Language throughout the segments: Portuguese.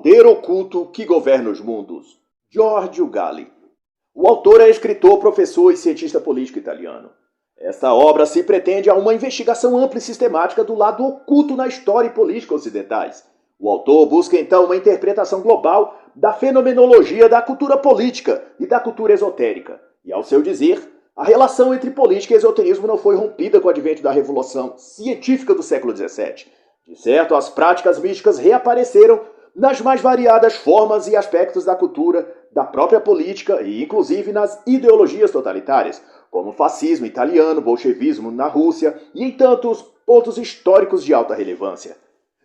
poder oculto que governa os mundos. Giorgio Galli. O autor é escritor, professor e cientista político italiano. Esta obra se pretende a uma investigação ampla e sistemática do lado oculto na história e política ocidentais. O autor busca então uma interpretação global da fenomenologia da cultura política e da cultura esotérica. E ao seu dizer, a relação entre política e esoterismo não foi rompida com o advento da revolução científica do século XVII. De certo, as práticas místicas reapareceram nas mais variadas formas e aspectos da cultura, da própria política e inclusive nas ideologias totalitárias, como o fascismo italiano, o bolchevismo na Rússia e em tantos pontos históricos de alta relevância.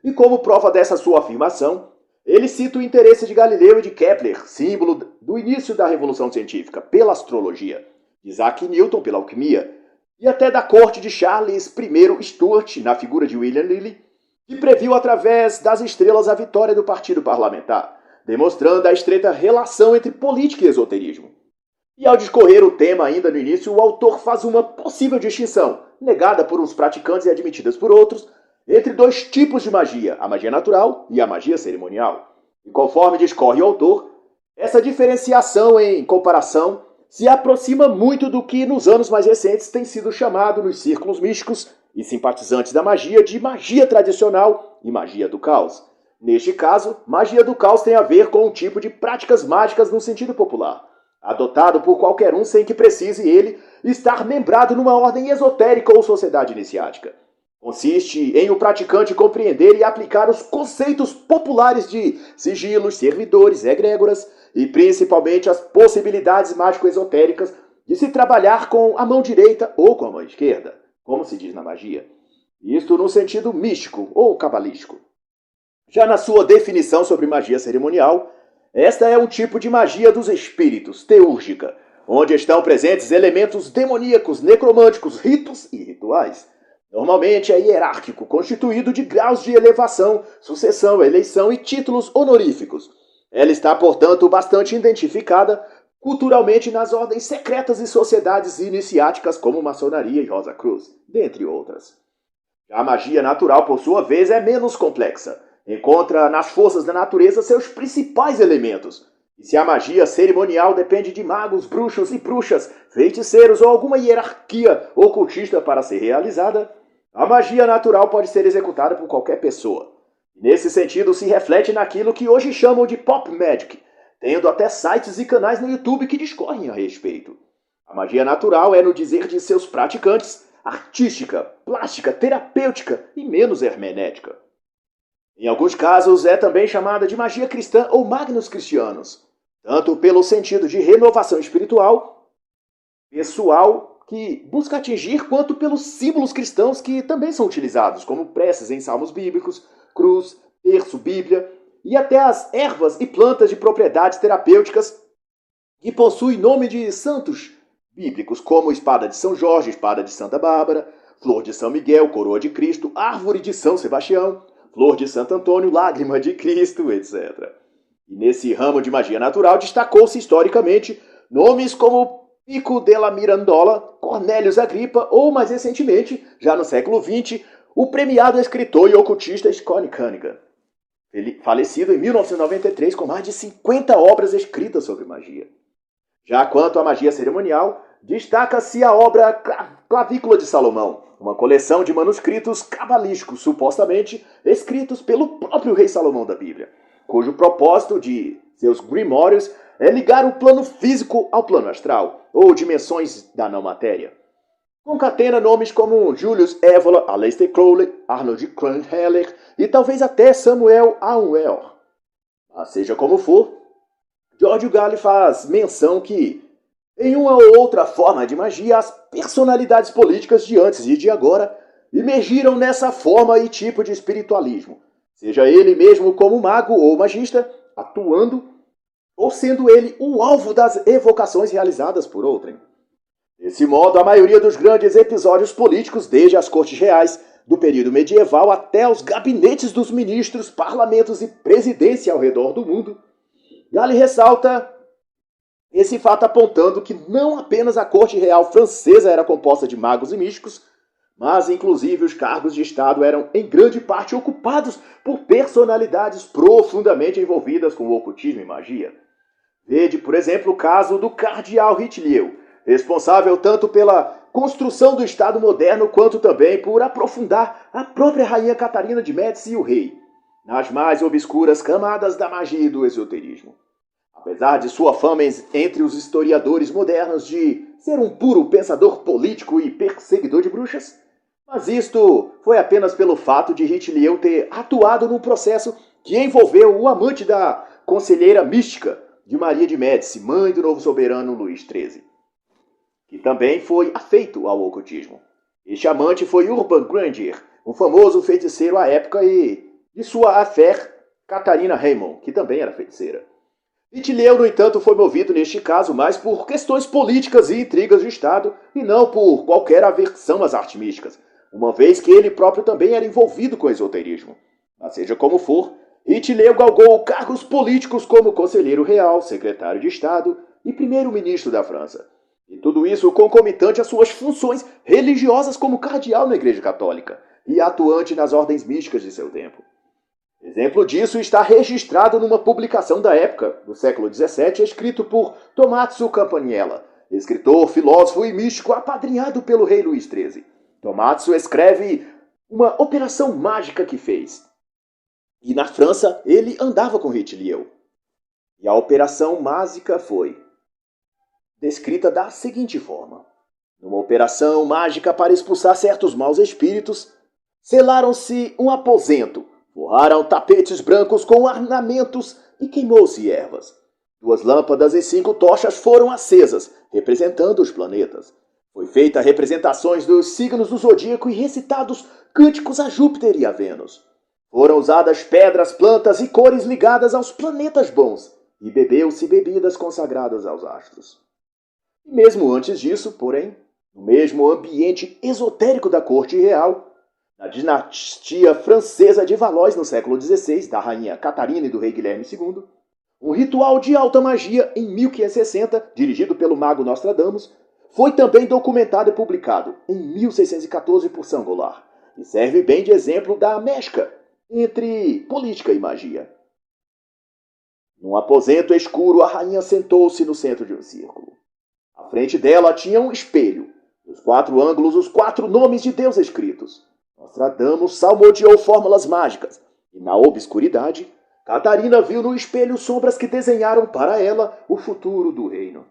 E como prova dessa sua afirmação, ele cita o interesse de Galileu e de Kepler, símbolo do início da Revolução Científica, pela astrologia, de Isaac Newton pela alquimia, e até da corte de Charles I Stuart, na figura de William Lilly, que previu através das estrelas a vitória do partido parlamentar, demonstrando a estreita relação entre política e esoterismo. E ao discorrer o tema ainda no início, o autor faz uma possível distinção, negada por uns praticantes e admitida por outros, entre dois tipos de magia, a magia natural e a magia cerimonial. E conforme discorre o autor, essa diferenciação em comparação se aproxima muito do que nos anos mais recentes tem sido chamado nos círculos místicos e simpatizantes da magia de magia tradicional e magia do caos. Neste caso, magia do caos tem a ver com um tipo de práticas mágicas no sentido popular, adotado por qualquer um sem que precise ele estar membrado numa ordem esotérica ou sociedade iniciática. Consiste em o praticante compreender e aplicar os conceitos populares de sigilos, servidores, egrégoras e principalmente as possibilidades mágico-esotéricas de se trabalhar com a mão direita ou com a mão esquerda, como se diz na magia. Isto no sentido místico ou cabalístico. Já na sua definição sobre magia cerimonial, esta é um tipo de magia dos espíritos, teúrgica, onde estão presentes elementos demoníacos, necromânticos, ritos e rituais. Normalmente é hierárquico, constituído de graus de elevação, sucessão, eleição e títulos honoríficos. Ela está, portanto, bastante identificada culturalmente nas ordens secretas e sociedades iniciáticas como maçonaria e Rosa Cruz, dentre outras. A magia natural, por sua vez, é menos complexa. Encontra nas forças da natureza seus principais elementos. E se a magia cerimonial depende de magos, bruxos e bruxas, feiticeiros ou alguma hierarquia ocultista para ser realizada, a magia natural pode ser executada por qualquer pessoa. Nesse sentido, se reflete naquilo que hoje chamam de pop magic, tendo até sites e canais no YouTube que discorrem a respeito. A magia natural é, no dizer de seus praticantes, artística, plástica, terapêutica e menos hermenéutica. Em alguns casos é também chamada de magia cristã ou magnus cristianos, tanto pelo sentido de renovação espiritual, pessoal, que busca atingir, quanto pelos símbolos cristãos que também são utilizados, como preces em salmos bíblicos, cruz, terço, bíblia, e até as ervas e plantas de propriedades terapêuticas que possuem nome de santos bíblicos, como espada de São Jorge, espada de Santa Bárbara, flor de São Miguel, coroa de Cristo, árvore de São Sebastião, flor de Santo Antônio, lágrima de Cristo, etc. E nesse ramo de magia natural destacou-se historicamente nomes como Pico della Mirandola, Cornélius Agripa ou, mais recentemente, já no século XX, o premiado escritor e ocultista Scott Cunningham, falecido em 1993 com mais de 50 obras escritas sobre magia. Já quanto à magia cerimonial, destaca-se a obra Clavícula de Salomão, uma coleção de manuscritos cabalísticos, supostamente escritos pelo próprio rei Salomão da Bíblia, cujo propósito de seus grimórios é ligar o plano físico ao plano astral, ou dimensões da não-matéria. Concatena nomes como Julius Evola, Aleister Crowley, Arnold Kleinheller e talvez até Samuel Auer. Mas seja como for, Giorgio Galli faz menção que, em uma ou outra forma de magia, as personalidades políticas de antes e de agora emergiram nessa forma e tipo de espiritualismo, seja ele mesmo como mago ou magista, atuando, ou sendo ele o alvo das evocações realizadas por outrem. Desse modo, a maioria dos grandes episódios políticos, desde as cortes reais, do período medieval até os gabinetes dos ministros, parlamentos e presidência ao redor do mundo, Galli ressalta esse fato apontando que não apenas a corte real francesa era composta de magos e místicos, mas inclusive os cargos de Estado eram em grande parte ocupados por personalidades profundamente envolvidas com o ocultismo e magia. Vede, por exemplo, o caso do cardeal Richelieu, responsável tanto pela construção do Estado moderno quanto também por aprofundar a própria rainha Catarina de Médici e o rei nas mais obscuras camadas da magia e do esoterismo. Apesar de sua fama entre os historiadores modernos de ser um puro pensador político e perseguidor de bruxas, mas isto foi apenas pelo fato de Richelieu ter atuado num processo que envolveu o amante da conselheira mística de Maria de Médici, mãe do novo soberano Luís XIII, que também foi afeito ao ocultismo. Este amante foi Urban Grandier, um famoso feiticeiro à época, e de sua affaire Catarina Raymond, que também era feiticeira. Richelieu, no entanto, foi movido neste caso mais por questões políticas e intrigas de Estado e não por qualquer aversão às artes místicas, uma vez que ele próprio também era envolvido com o esoterismo. Mas seja como for, Richelieu galgou cargos políticos como conselheiro real, secretário de Estado e primeiro-ministro da França. E tudo isso concomitante às suas funções religiosas como cardeal na Igreja Católica e atuante nas ordens místicas de seu tempo. Exemplo disso está registrado numa publicação da época, do século XVII, escrito por Tommaso Campaniella, escritor, filósofo e místico apadrinhado pelo rei Luís XIII. Tommaso escreve uma operação mágica que fez. E na França ele andava com Richelieu. E a operação mágica foi descrita da seguinte forma: numa operação mágica para expulsar certos maus espíritos, selaram-se um aposento, forraram tapetes brancos com ornamentos e queimou-se ervas. 2 lâmpadas e 5 tochas foram acesas, representando os planetas. Foi feita representações dos signos do zodíaco e recitados cânticos a Júpiter e a Vênus. Foram usadas pedras, plantas e cores ligadas aos planetas bons, e bebeu-se bebidas consagradas aos astros. E mesmo antes disso, porém, no mesmo ambiente esotérico da corte real, na dinastia francesa de Valois no século XVI, da rainha Catarina e do rei Guilherme II, um ritual de alta magia em 1560, dirigido pelo mago Nostradamus, foi também documentado e publicado em 1614 por Saint Goulart, e serve bem de exemplo da mescla entre política e magia. Num aposento escuro, a rainha sentou-se no centro de um círculo. À frente dela tinha um espelho, nos 4 ângulos os 4 nomes de Deus escritos. Nostradamus salmodiou fórmulas mágicas, e na obscuridade, Catarina viu no espelho sombras que desenharam para ela o futuro do reino.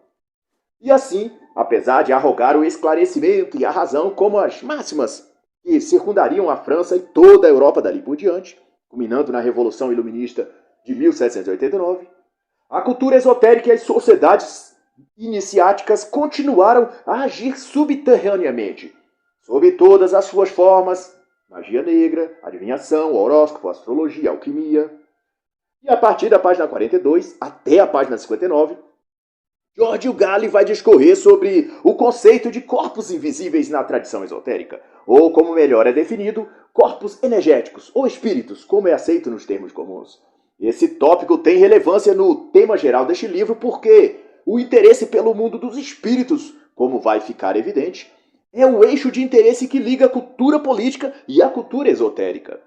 E assim, apesar de arrogar o esclarecimento e a razão como as máximas que circundariam a França e toda a Europa dali por diante, culminando na Revolução Iluminista de 1789, a cultura esotérica e as sociedades iniciáticas continuaram a agir subterraneamente, sob todas as suas formas: magia negra, adivinhação, horóscopo, astrologia, alquimia. E a partir da página 42 até a página 59, Giorgio Galli vai discorrer sobre o conceito de corpos invisíveis na tradição esotérica, ou como melhor é definido, corpos energéticos ou espíritos, como é aceito nos termos comuns. Esse tópico tem relevância no tema geral deste livro porque o interesse pelo mundo dos espíritos, como vai ficar evidente, é o eixo de interesse que liga a cultura política e a cultura esotérica.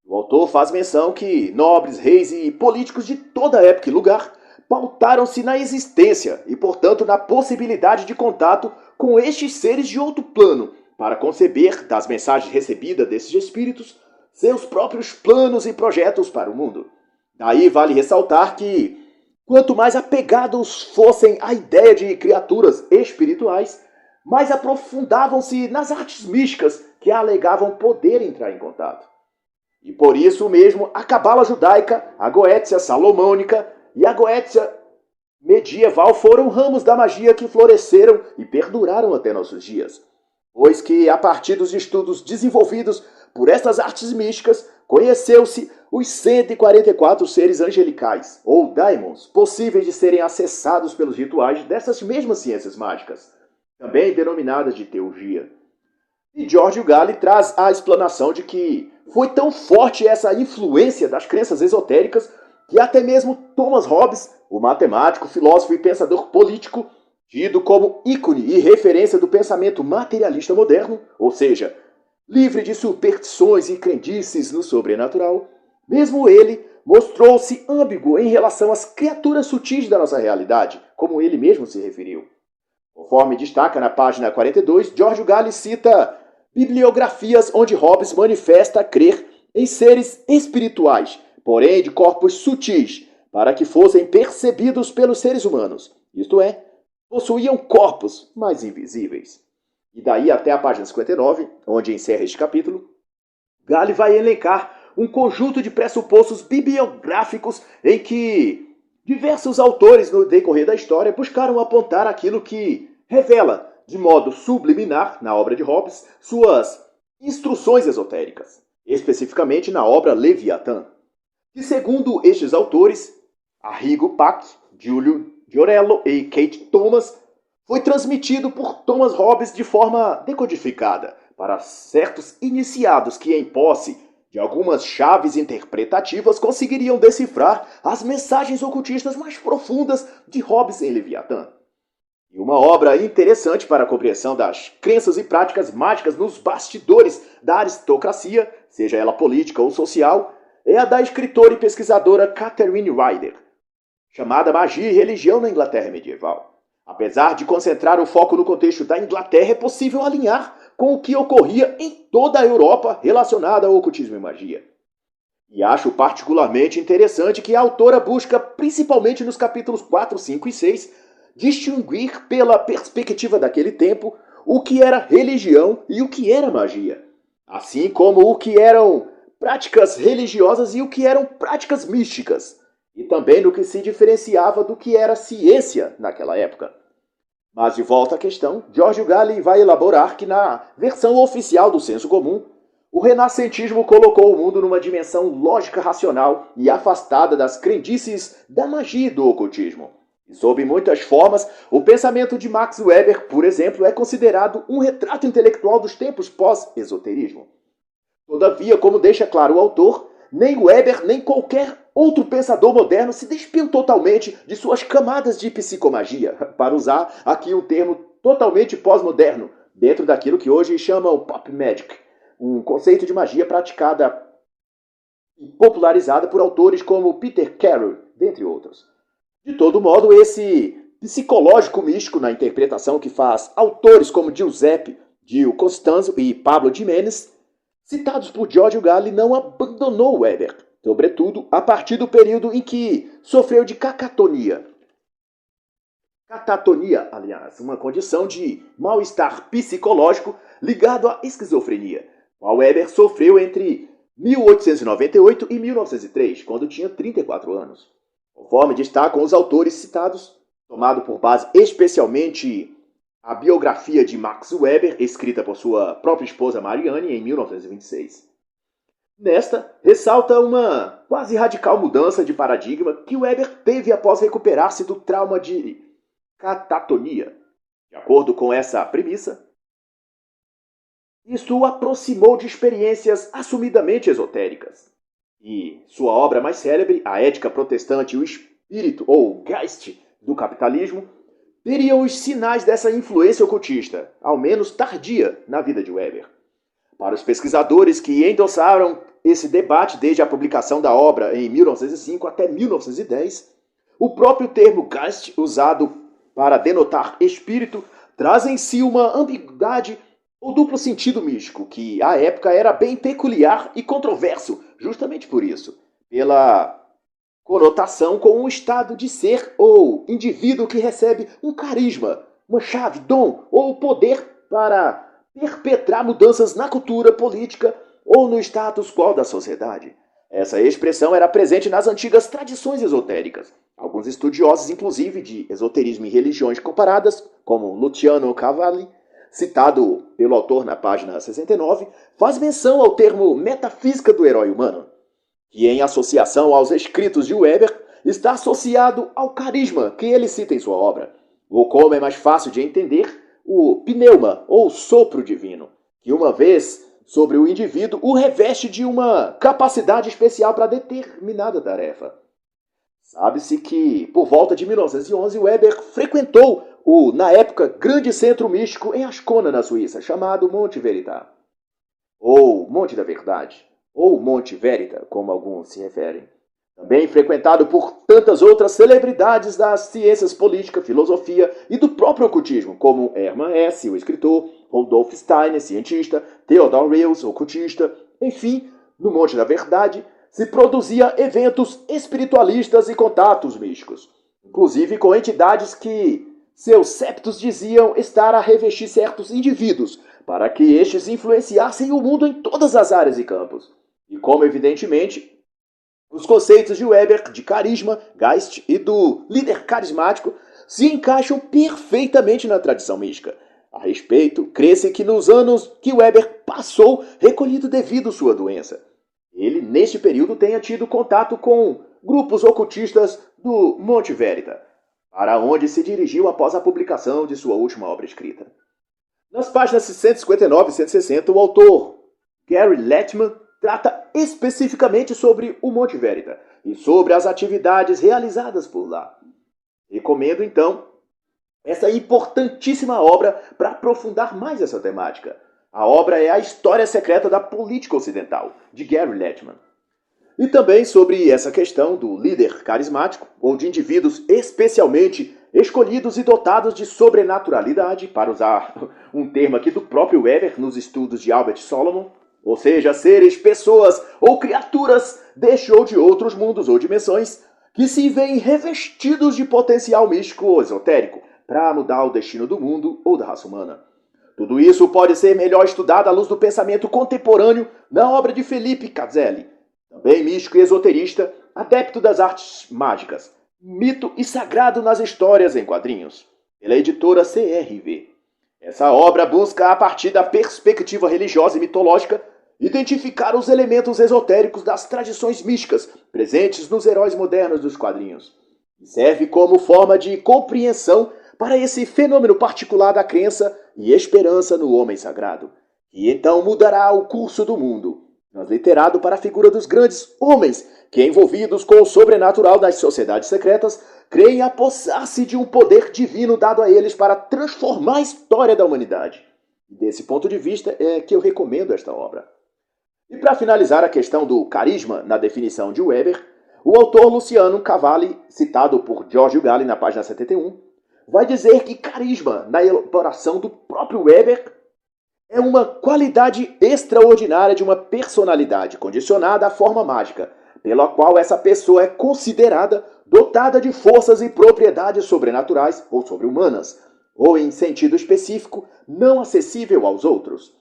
O autor faz menção que nobres, reis e políticos de toda época e lugar pautaram-se na existência e, portanto, na possibilidade de contato com estes seres de outro plano para conceber, das mensagens recebidas desses espíritos, seus próprios planos e projetos para o mundo. Daí vale ressaltar que, quanto mais apegados fossem à ideia de criaturas espirituais, mais aprofundavam-se nas artes místicas que alegavam poder entrar em contato. E por isso mesmo a cabala judaica, a goétia salomônica e a goétia medieval foram ramos da magia que floresceram e perduraram até nossos dias, pois que, a partir dos estudos desenvolvidos por estas artes místicas, conheceu-se os 144 seres angelicais, ou daimons, possíveis de serem acessados pelos rituais dessas mesmas ciências mágicas, também denominadas de teurgia. E Giorgio Galli traz a explanação de que foi tão forte essa influência das crenças esotéricas que até mesmo Thomas Hobbes, o matemático, filósofo e pensador político, tido como ícone e referência do pensamento materialista moderno, ou seja, livre de superstições e crendices no sobrenatural, mesmo ele mostrou-se ambíguo em relação às criaturas sutis da nossa realidade, como ele mesmo se referiu. Conforme destaca na página 42, Giorgio Galli cita bibliografias onde Hobbes manifesta crer em seres espirituais, porém de corpos sutis, para que fossem percebidos pelos seres humanos, isto é, possuíam corpos mais invisíveis. E daí até a página 59, onde encerra este capítulo, Galli vai elencar um conjunto de pressupostos bibliográficos em que diversos autores no decorrer da história buscaram apontar aquilo que revela, de modo subliminar, na obra de Hobbes, suas instruções esotéricas, especificamente na obra Leviatã, que segundo estes autores, Arrigo Pack, Giulio Giorello e Kate Thomas, foi transmitido por Thomas Hobbes de forma decodificada para certos iniciados que, em posse de algumas chaves interpretativas, conseguiriam decifrar as mensagens ocultistas mais profundas de Hobbes em Leviatã. E uma obra interessante para a compreensão das crenças e práticas mágicas nos bastidores da aristocracia, seja ela política ou social, é a da escritora e pesquisadora Catherine Ryder, chamada Magia e Religião na Inglaterra Medieval. Apesar de concentrar o foco no contexto da Inglaterra, é possível alinhar com o que ocorria em toda a Europa relacionada ao ocultismo e magia. E acho particularmente interessante que a autora busca, principalmente nos capítulos 4, 5 e 6, distinguir pela perspectiva daquele tempo o que era religião e o que era magia, assim como o que eram práticas religiosas e o que eram práticas místicas, e também no que se diferenciava do que era ciência naquela época. Mas de volta à questão, Giorgio Galli vai elaborar que na versão oficial do senso comum, o renascentismo colocou o mundo numa dimensão lógica racional e afastada das crendices da magia e do ocultismo. E sob muitas formas, o pensamento de Max Weber, por exemplo, é considerado um retrato intelectual dos tempos pós-esoterismo. Todavia, como deixa claro o autor, nem Weber nem qualquer outro pensador moderno se despiu totalmente de suas camadas de psicomagia, para usar aqui um termo totalmente pós-moderno, dentro daquilo que hoje chamam pop magic, um conceito de magia praticada e popularizada por autores como Peter Carroll, dentre outros. De todo modo, esse psicológico místico na interpretação que faz autores como Giuseppe Gil Costanzo e Pablo Jiménez, citados por Giorgio Galli, não abandonou Weber, sobretudo a partir do período em que sofreu de catatonia. Catatonia, aliás, uma condição de mal-estar psicológico ligado à esquizofrenia, qual Weber sofreu entre 1898 e 1903, quando tinha 34 anos. Conforme destacam os autores citados, tomado por base especialmente a biografia de Max Weber, escrita por sua própria esposa Marianne em 1926. Nesta, ressalta uma quase radical mudança de paradigma que Weber teve após recuperar-se do trauma de catatonia. De acordo com essa premissa, isso o aproximou de experiências assumidamente esotéricas. E sua obra mais célebre, A Ética Protestante e o Espírito, ou Geist, do Capitalismo, teriam os sinais dessa influência ocultista, ao menos tardia, na vida de Weber. Para os pesquisadores que endossaram esse debate desde a publicação da obra em 1905 até 1910, o próprio termo Geist, usado para denotar espírito, traz em si uma ambiguidade ou duplo sentido místico, que à época era bem peculiar e controverso, justamente por isso, pela conotação com um estado de ser ou indivíduo que recebe um carisma, uma chave, dom ou poder para perpetrar mudanças na cultura política ou no status quo da sociedade. Essa expressão era presente nas antigas tradições esotéricas. Alguns estudiosos, inclusive, de esoterismo e religiões comparadas, como Luciano Cavalli, citado pelo autor na página 69, faz menção ao termo metafísica do herói humano, que em associação aos escritos de Weber está associado ao carisma que ele cita em sua obra, ou como é mais fácil de entender, o pneuma ou sopro divino, que uma vez sobre o indivíduo o reveste de uma capacidade especial para determinada tarefa. Sabe-se que, por volta de 1911, Weber frequentou o, na época, grande centro místico em Ascona, na Suíça, chamado Monte Veritas. ou Monte da Verdade, ou Monte Verita, como alguns se referem. Também frequentado por tantas outras celebridades das ciências política, filosofia e do próprio ocultismo, como Hermann Hesse, o escritor, Rudolf Steiner, cientista, Theodor Reus, ocultista. Enfim, no Monte da Verdade se produzia eventos espiritualistas e contatos místicos, inclusive com entidades que seus septos diziam estar a revestir certos indivíduos, para que estes influenciassem o mundo em todas as áreas e campos. E como, evidentemente, os conceitos de Weber, de carisma, Geist e do líder carismático se encaixam perfeitamente na tradição mística. A respeito, crê-se que nos anos que Weber passou recolhido devido à sua doença, ele, neste período, tenha tido contato com grupos ocultistas do Monte Verita, para onde se dirigiu após a publicação de sua última obra escrita. Nas páginas 159 e 160, o autor Gary Lettman trata especificamente sobre o Monte Verita e sobre as atividades realizadas por lá. Recomendo, então, essa importantíssima obra para aprofundar mais essa temática. A obra é A História Secreta da Política Ocidental, de Gary Lettman. E também sobre essa questão do líder carismático, ou de indivíduos especialmente escolhidos e dotados de sobrenaturalidade, para usar um termo aqui do próprio Weber nos estudos de Albert Solomon, ou seja, seres, pessoas ou criaturas deste ou de outros mundos ou dimensões que se veem revestidos de potencial místico ou esotérico para mudar o destino do mundo ou da raça humana. Tudo isso pode ser melhor estudado à luz do pensamento contemporâneo na obra de Felipe Caselli, também místico e esoterista, adepto das artes mágicas, mito e sagrado nas histórias em quadrinhos, pela editora CRV. Essa obra busca, a partir da perspectiva religiosa e mitológica, identificar os elementos esotéricos das tradições místicas presentes nos heróis modernos dos quadrinhos. E serve como forma de compreensão para esse fenômeno particular da crença e esperança no homem sagrado, que então mudará o curso do mundo, transliterado para a figura dos grandes homens que, envolvidos com o sobrenatural das sociedades secretas, creem apossar-se de um poder divino dado a eles para transformar a história da humanidade. Desse ponto de vista é que eu recomendo esta obra. E para finalizar a questão do carisma na definição de Weber, o autor Luciano Cavalli, citado por Giorgio Galli na página 71, vai dizer que carisma, na elaboração do próprio Weber, é uma qualidade extraordinária de uma personalidade condicionada à forma mágica, pela qual essa pessoa é considerada dotada de forças e propriedades sobrenaturais ou sobre-humanas, ou em sentido específico, não acessível aos outros.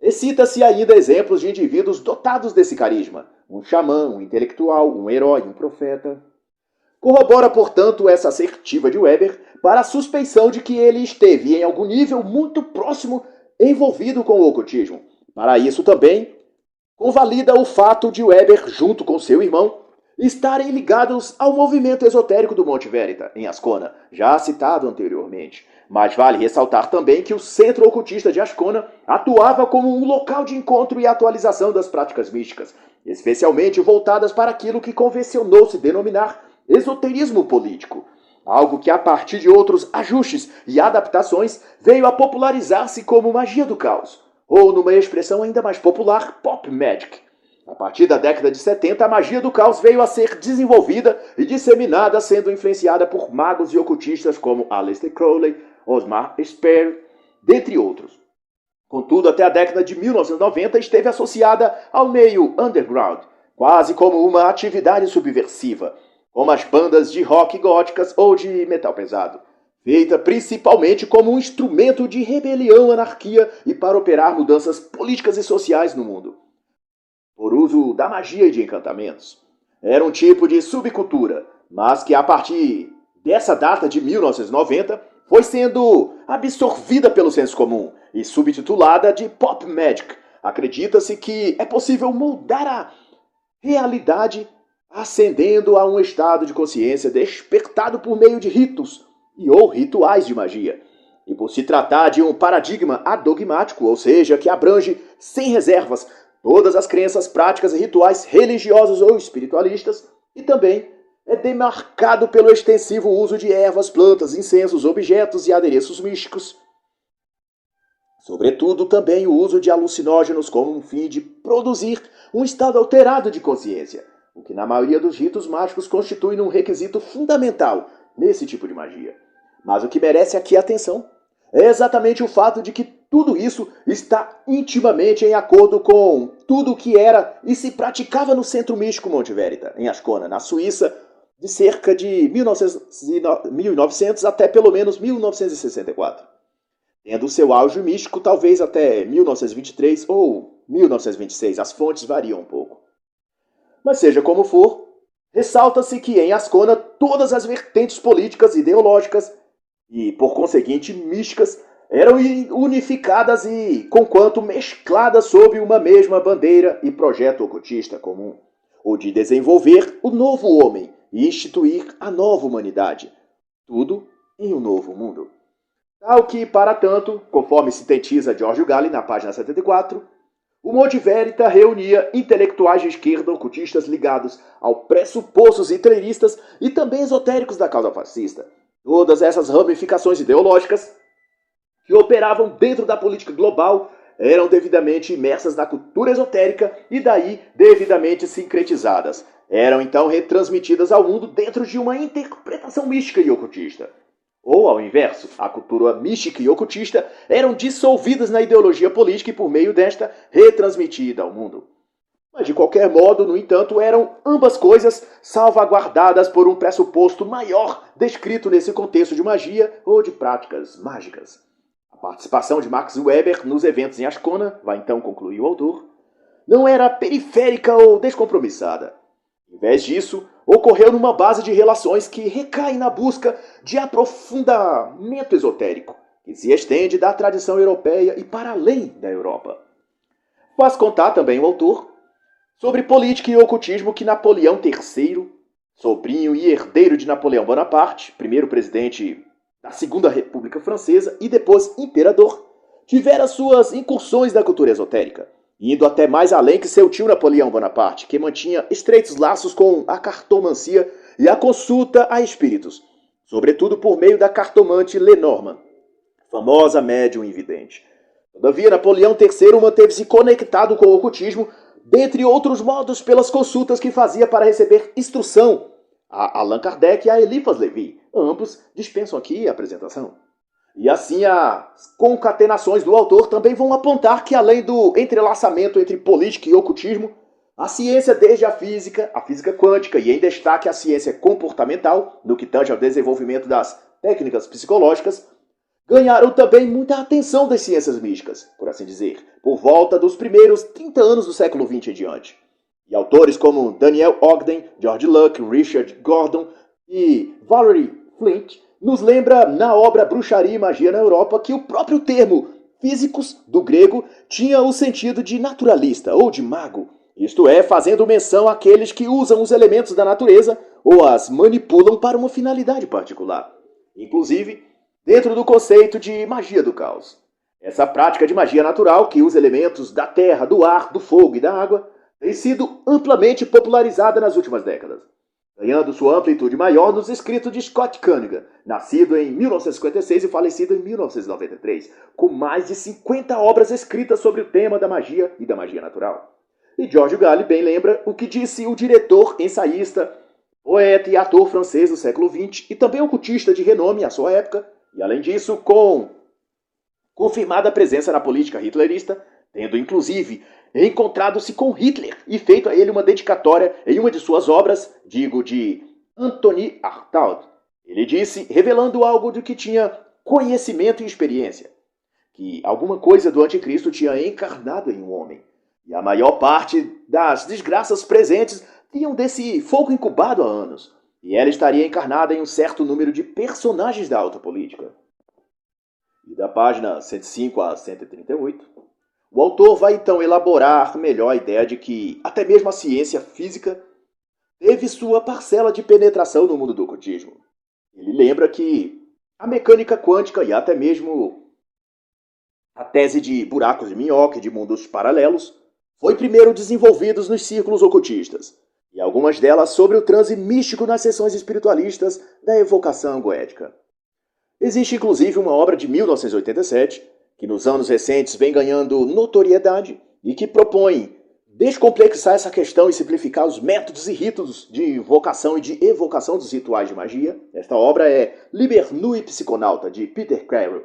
E cita-se ainda exemplos de indivíduos dotados desse carisma, um xamã, um intelectual, um herói, um profeta. Corrobora, portanto, essa assertiva de Weber para a suspeição de que ele esteve, em algum nível muito próximo, envolvido com o ocultismo. Para isso também, convalida o fato de Weber, junto com seu irmão, estarem ligados ao movimento esotérico do Monte Verita, em Ascona, já citado anteriormente. Mas vale ressaltar também que o Centro Ocultista de Ascona atuava como um local de encontro e atualização das práticas místicas, especialmente voltadas para aquilo que convencionou-se denominar esoterismo político, algo que, a partir de outros ajustes e adaptações, veio a popularizar-se como magia do caos, ou, numa expressão ainda mais popular, pop magic. A partir da década de 70, a magia do caos veio a ser desenvolvida e disseminada, sendo influenciada por magos e ocultistas como Aleister Crowley, Osmar Sperry, dentre outros. Contudo, até a década de 1990 esteve associada ao meio underground, quase como uma atividade subversiva, como as bandas de rock góticas ou de metal pesado, feita principalmente como um instrumento de rebelião, anarquia e para operar mudanças políticas e sociais no mundo, por uso da magia e de encantamentos. Era um tipo de subcultura, mas que a partir dessa data de 1990 foi sendo absorvida pelo senso comum e subtitulada de Pop Magic. Acredita-se que é possível moldar a realidade ascendendo a um estado de consciência despertado por meio de ritos e ou rituais de magia. E por se tratar de um paradigma adogmático, ou seja, que abrange sem reservas todas as crenças, práticas e rituais religiosos ou espiritualistas, e também é demarcado pelo extensivo uso de ervas, plantas, incensos, objetos e adereços místicos, Sobretudo também o uso de alucinógenos como um fim de produzir um estado alterado de consciência, o que na maioria dos ritos mágicos constitui um requisito fundamental nesse tipo de magia. Mas o que merece aqui atenção é exatamente o fato de que tudo isso está intimamente em acordo com tudo o que era e se praticava no Centro Místico Monte Verita, em Ascona, na Suíça, de cerca de 1900 até pelo menos 1964. Tendo seu auge místico talvez até 1923 ou 1926, as fontes variam um pouco. Mas seja como for, ressalta-se que em Ascona todas as vertentes políticas e ideológicas e, por conseguinte, místicas, eram unificadas e, conquanto mescladas sob uma mesma bandeira e projeto ocultista comum, o de desenvolver o novo homem e instituir a nova humanidade, tudo em um novo mundo. Tal que, para tanto, conforme sintetiza Giorgio Galli na página 74, o Monte Verita reunia intelectuais de esquerda ocultistas ligados ao pressupostos hitleristas e também esotéricos da causa fascista. Todas essas ramificações ideológicas que operavam dentro da política global eram devidamente imersas na cultura esotérica e daí devidamente sincretizadas. Eram então retransmitidas ao mundo dentro de uma interpretação mística e ocultista. Ou, ao inverso, a cultura mística e ocultista eram dissolvidas na ideologia política e por meio desta retransmitida ao mundo. Mas de qualquer modo, no entanto, eram ambas coisas salvaguardadas por um pressuposto maior descrito nesse contexto de magia ou de práticas mágicas. A participação de Max Weber nos eventos em Ascona, vai então concluir o autor, não era periférica ou descompromissada. Em vez disso, ocorreu numa base de relações que recai na busca de aprofundamento esotérico, que se estende da tradição europeia e para além da Europa. Faz contar também o autor sobre política e ocultismo que Napoleão III, sobrinho e herdeiro de Napoleão Bonaparte, primeiro presidente da Segunda República Francesa e depois imperador, tivera suas incursões na cultura esotérica, indo até mais além que seu tio Napoleão Bonaparte, que mantinha estreitos laços com a cartomancia e a consulta a espíritos, sobretudo por meio da cartomante Lenormand, famosa médium invidente. Todavia, Napoleão III manteve-se conectado com o ocultismo, dentre outros modos pelas consultas que fazia para receber instrução a Allan Kardec e a Eliphas Levi. Ambos dispensam aqui a apresentação. E assim as concatenações do autor também vão apontar que, além do entrelaçamento entre política e ocultismo, a ciência desde a física quântica e em destaque a ciência comportamental, no que tange ao desenvolvimento das técnicas psicológicas, ganharam também muita atenção das ciências místicas, por assim dizer, por volta dos primeiros 30 anos do século XX em diante. E autores como Daniel Ogden, George Luck, Richard Gordon e Valerie Flint nos lembra na obra Bruxaria e Magia na Europa que o próprio termo físicos, do grego, tinha o sentido de naturalista ou de mago, isto é, fazendo menção àqueles que usam os elementos da natureza ou as manipulam para uma finalidade particular. Inclusive, dentro do conceito de magia do caos. Essa prática de magia natural, que usa elementos da terra, do ar, do fogo e da água, tem sido amplamente popularizada nas últimas décadas, ganhando sua amplitude maior nos escritos de Scott Cunningham, nascido em 1956 e falecido em 1993, com mais de 50 obras escritas sobre o tema da magia e da magia natural. E Giorgio Galli bem lembra o que disse o diretor, ensaísta, poeta e ator francês do século XX e também ocultista de renome à sua época, e além disso, com confirmada presença na política hitlerista, tendo inclusive encontrado-se com Hitler e feito a ele uma dedicatória em uma de suas obras, de Anthony Artaud. Ele disse, revelando algo de que tinha conhecimento e experiência, que alguma coisa do anticristo tinha encarnado em um homem, e a maior parte das desgraças presentes tinham desse fogo incubado há anos, e ela estaria encarnada em um certo número de personagens da alta política. E da página 105 a 138, o autor vai então elaborar melhor a ideia de que até mesmo a ciência física teve sua parcela de penetração no mundo do ocultismo. Ele lembra que a mecânica quântica e até mesmo a tese de buracos de minhoca e de mundos paralelos foi primeiro desenvolvidos nos círculos ocultistas, e algumas delas sobre o transe místico nas sessões espiritualistas da evocação goética. Existe inclusive uma obra de 1987 que nos anos recentes vem ganhando notoriedade e que propõe descomplexar essa questão e simplificar os métodos e ritos de invocação e de evocação dos rituais de magia. Esta obra é Liber Nui Psiconauta, de Peter Carroll.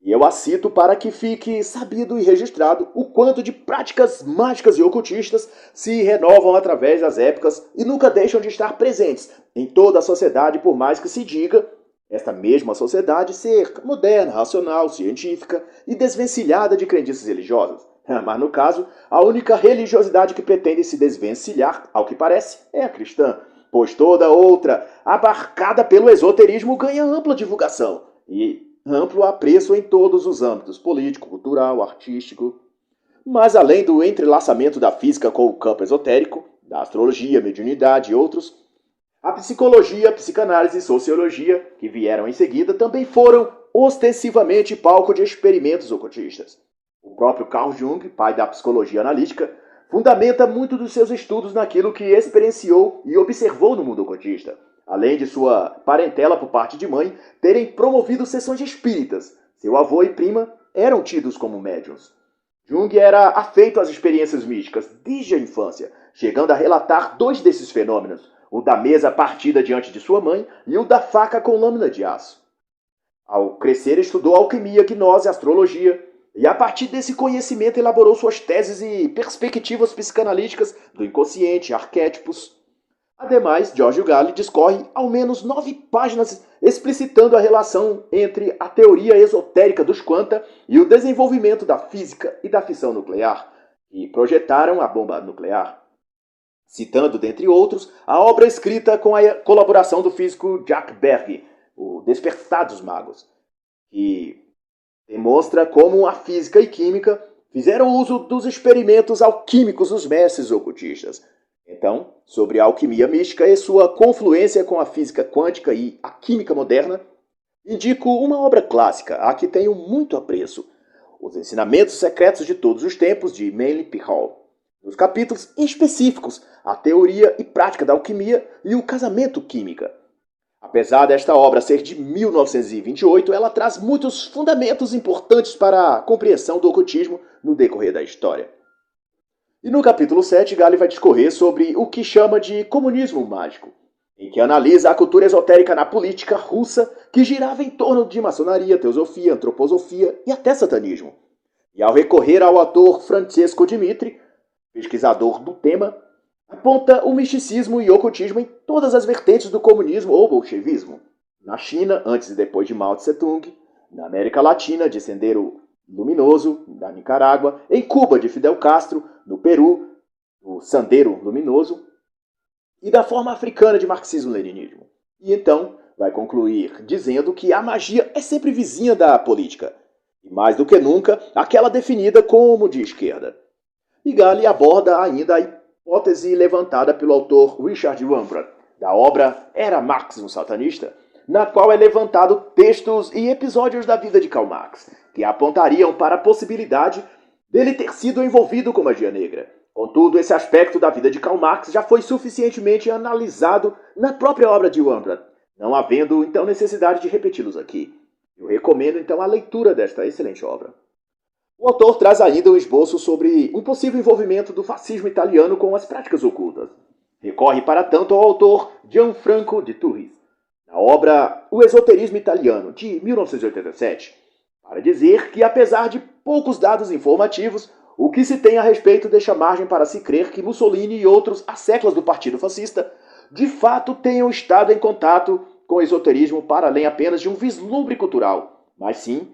E eu a cito para que fique sabido e registrado o quanto de práticas mágicas e ocultistas se renovam através das épocas e nunca deixam de estar presentes em toda a sociedade, por mais que se diga esta mesma sociedade ser moderna, racional, científica e desvencilhada de crendices religiosas. Mas no caso, a única religiosidade que pretende se desvencilhar, ao que parece, é a cristã, pois toda outra, abarcada pelo esoterismo, ganha ampla divulgação e amplo apreço em todos os âmbitos, político, cultural, artístico. Mas além do entrelaçamento da física com o campo esotérico, da astrologia, mediunidade e outros, a psicologia, a psicanálise e sociologia, que vieram em seguida, também foram ostensivamente palco de experimentos ocultistas. O próprio Carl Jung, pai da psicologia analítica, fundamenta muito dos seus estudos naquilo que experienciou e observou no mundo ocultista, além de sua parentela por parte de mãe terem promovido sessões espíritas. Seu avô e prima eram tidos como médiuns. Jung era afeito às experiências místicas desde a infância, chegando a relatar 2 desses fenômenos, o da mesa partida diante de sua mãe e o da faca com lâmina de aço. Ao crescer, estudou alquimia, gnose e astrologia, e a partir desse conhecimento elaborou suas teses e perspectivas psicanalíticas do inconsciente, arquétipos. Ademais, Giorgio Galli discorre ao menos 9 páginas explicitando a relação entre a teoria esotérica dos quanta e o desenvolvimento da física e da fissão nuclear, que projetaram a bomba nuclear. Citando, dentre outros, a obra escrita com a colaboração do físico Jack Berg, O Despertar dos Magos, que demonstra como a física e química fizeram uso dos experimentos alquímicos dos mestres ocultistas. Então, sobre a alquimia mística e sua confluência com a física quântica e a química moderna, indico uma obra clássica, a que tenho muito apreço, Os Ensinamentos Secretos de Todos os Tempos, de Manly P. Hall. Nos capítulos específicos, a teoria e prática da alquimia e o casamento química. Apesar desta obra ser de 1928, ela traz muitos fundamentos importantes para a compreensão do ocultismo no decorrer da história. E no capítulo 7, Galli vai discorrer sobre o que chama de comunismo mágico, em que analisa a cultura esotérica na política russa que girava em torno de maçonaria, teosofia, antroposofia e até satanismo. E ao recorrer ao autor Francesco Dmitri, pesquisador do tema, aponta o misticismo e ocultismo em todas as vertentes do comunismo ou bolchevismo. Na China, antes e depois de Mao Tse-tung, na América Latina, de Sendero Luminoso, da Nicarágua, em Cuba, de Fidel Castro, no Peru, o Sendero Luminoso, e da forma africana de marxismo-leninismo. E então vai concluir dizendo que a magia é sempre vizinha da política, e mais do que nunca, aquela definida como de esquerda. E Galli aborda ainda a hipótese levantada pelo autor Richard Wurmbrand, da obra Era Marx um Satanista?, na qual é levantado textos e episódios da vida de Karl Marx, que apontariam para a possibilidade dele ter sido envolvido com magia negra. Contudo, esse aspecto da vida de Karl Marx já foi suficientemente analisado na própria obra de Wurmbrand, não havendo então necessidade de repeti-los aqui. Eu recomendo então a leitura desta excelente obra. O autor traz ainda um esboço sobre um possível envolvimento do fascismo italiano com as práticas ocultas. Recorre para tanto ao autor Gianfranco de Turris, na obra O Esoterismo Italiano, de 1987, para dizer que, apesar de poucos dados informativos, o que se tem a respeito deixa margem para se crer que Mussolini e outros asseclas do partido fascista de fato tenham estado em contato com o esoterismo para além apenas de um vislumbre cultural, mas sim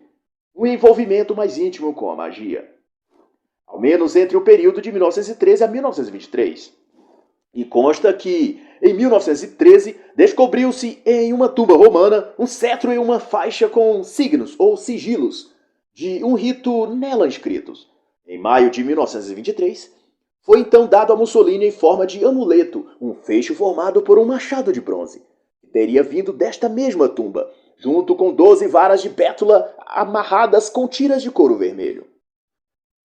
um envolvimento mais íntimo com a magia. Ao menos entre o período de 1913 a 1923. E consta que, em 1913, descobriu-se em uma tumba romana um cetro e uma faixa com signos ou sigilos de um rito nela inscritos. Em maio de 1923, foi então dado a Mussolini em forma de amuleto, um fecho formado por um machado de bronze, que teria vindo desta mesma tumba, junto com 12 varas de bétula amarradas com tiras de couro vermelho.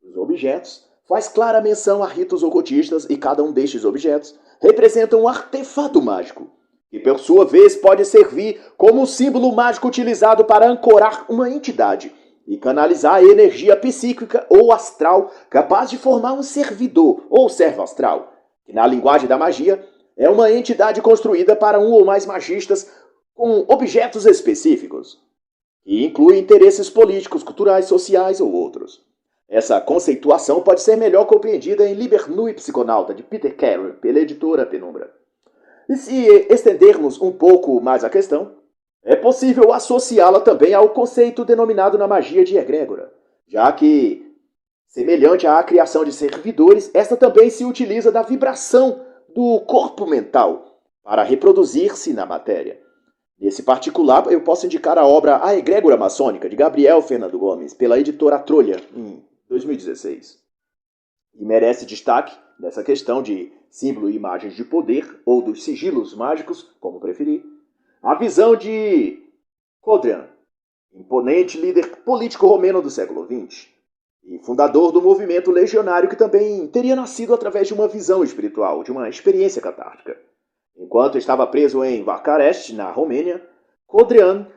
Os objetos faz clara menção a ritos ocultistas e cada um destes objetos representa um artefato mágico, que por sua vez pode servir como um símbolo mágico utilizado para ancorar uma entidade, e canalizar a energia psíquica ou astral capaz de formar um servidor ou servo astral, que na linguagem da magia é uma entidade construída para um ou mais magistas com objetos específicos, que inclui interesses políticos, culturais, sociais ou outros. Essa conceituação pode ser melhor compreendida em Liber Nui Psiconauta, de Peter Carey, pela editora Penumbra. E se estendermos um pouco mais a questão, é possível associá-la também ao conceito denominado na magia de egrégora, já que, semelhante à criação de servidores, esta também se utiliza da vibração do corpo mental para reproduzir-se na matéria. Nesse particular, eu posso indicar a obra A Egrégora Maçônica, de Gabriel Fernando Gomes, pela editora Trolha, em 2016. E merece destaque, nessa questão de símbolo e imagens de poder, ou dos sigilos mágicos, como preferir, a visão de Codrean, imponente líder político romeno do século XX, e fundador do movimento legionário que também teria nascido através de uma visão espiritual, de uma experiência catártica. Enquanto estava preso em Bucareste, na Romênia, Codrean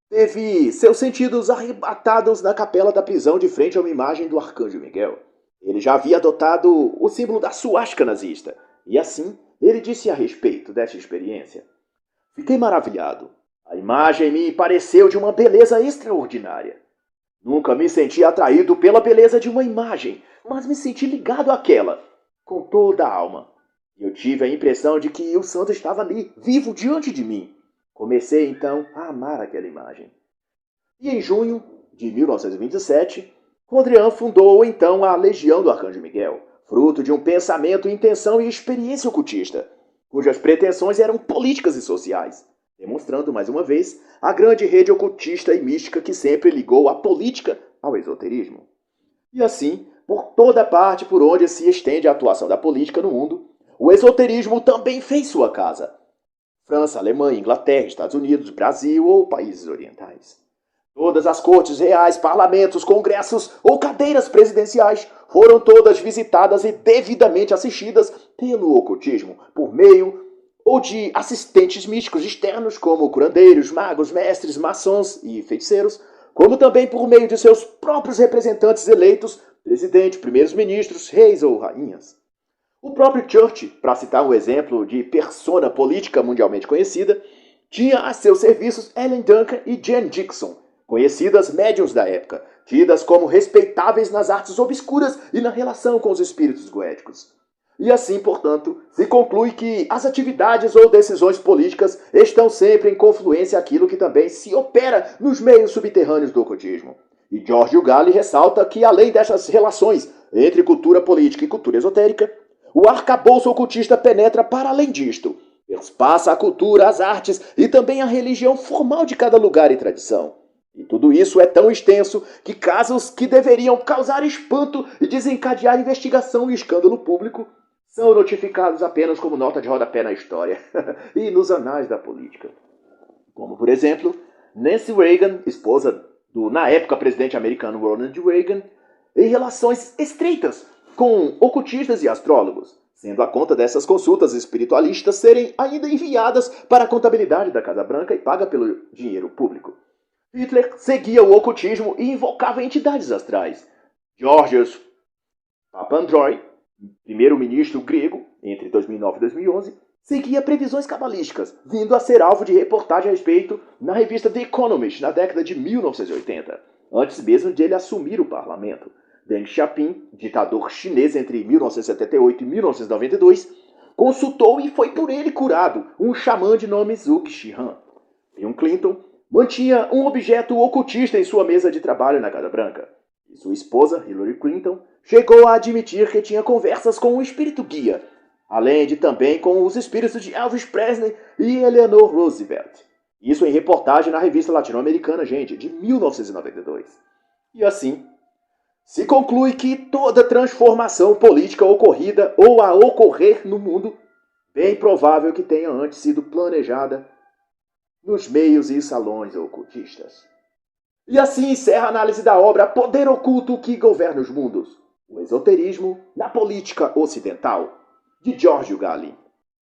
teve seus sentidos arrebatados na capela da prisão de frente a uma imagem do Arcanjo Miguel. Ele já havia adotado o símbolo da suástica nazista, e assim ele disse a respeito dessa experiência: "Fiquei maravilhado. A imagem me pareceu de uma beleza extraordinária. Nunca me senti atraído pela beleza de uma imagem, mas me senti ligado àquela, com toda a alma. Eu tive a impressão de que o santo estava ali, vivo diante de mim. Comecei, então, a amar aquela imagem." E em junho de 1927, Codrean fundou, então, a Legião do Arcanjo Miguel, fruto de um pensamento, intenção e experiência ocultista, cujas pretensões eram políticas e sociais, demonstrando, mais uma vez, a grande rede ocultista e mística que sempre ligou a política ao esoterismo. E assim, por toda parte por onde se estende a atuação da política no mundo, o esoterismo também fez sua casa. França, Alemanha, Inglaterra, Estados Unidos, Brasil ou países orientais. Todas as cortes reais, parlamentos, congressos ou cadeiras presidenciais foram todas visitadas e devidamente assistidas pelo ocultismo, por meio ou de assistentes místicos externos como curandeiros, magos, mestres, maçons e feiticeiros, como também por meio de seus próprios representantes eleitos, presidente, primeiros ministros, reis ou rainhas. O próprio Churchill, para citar um exemplo de persona política mundialmente conhecida, tinha a seus serviços Ellen Duncan e Jane Dixon, conhecidas médiuns da época, tidas como respeitáveis nas artes obscuras e na relação com os espíritos goéticos. E assim, portanto, se conclui que as atividades ou decisões políticas estão sempre em confluência àquilo que também se opera nos meios subterrâneos do ocultismo. E Giorgio Galli ressalta que, além dessas relações entre cultura política e cultura esotérica, o arcabouço ocultista penetra para além disto, perspassa a cultura, as artes e também a religião formal de cada lugar e tradição. E tudo isso é tão extenso que casos que deveriam causar espanto e desencadear investigação e escândalo público são notificados apenas como nota de rodapé na história e nos anais da política. Como, por exemplo, Nancy Reagan, esposa do, na época, presidente americano Ronald Reagan, em relações estreitas com ocultistas e astrólogos, sendo a conta dessas consultas espiritualistas serem ainda enviadas para a contabilidade da Casa Branca e paga pelo dinheiro público. Hitler seguia o ocultismo e invocava entidades astrais. Georgios Papandreou, primeiro-ministro grego, entre 2009 e 2011, seguia previsões cabalísticas, vindo a ser alvo de reportagem a respeito na revista The Economist, na década de 1980, antes mesmo de ele assumir o parlamento. Deng Xiaoping, ditador chinês entre 1978 e 1992, consultou e foi por ele curado um xamã de nome Zhuge Shihan. Bill Clinton mantinha um objeto ocultista em sua mesa de trabalho na Casa Branca. E sua esposa, Hillary Clinton, chegou a admitir que tinha conversas com um espírito guia, além de também com os espíritos de Elvis Presley e Eleanor Roosevelt. Isso em reportagem na revista latino-americana, gente, de 1992. E assim, se conclui que toda transformação política ocorrida ou a ocorrer no mundo, bem provável que tenha antes sido planejada nos meios e salões ocultistas. E assim encerra a análise da obra Poder Oculto que Governa os Mundos, o Esoterismo na Política Ocidental, de Giorgio Galli.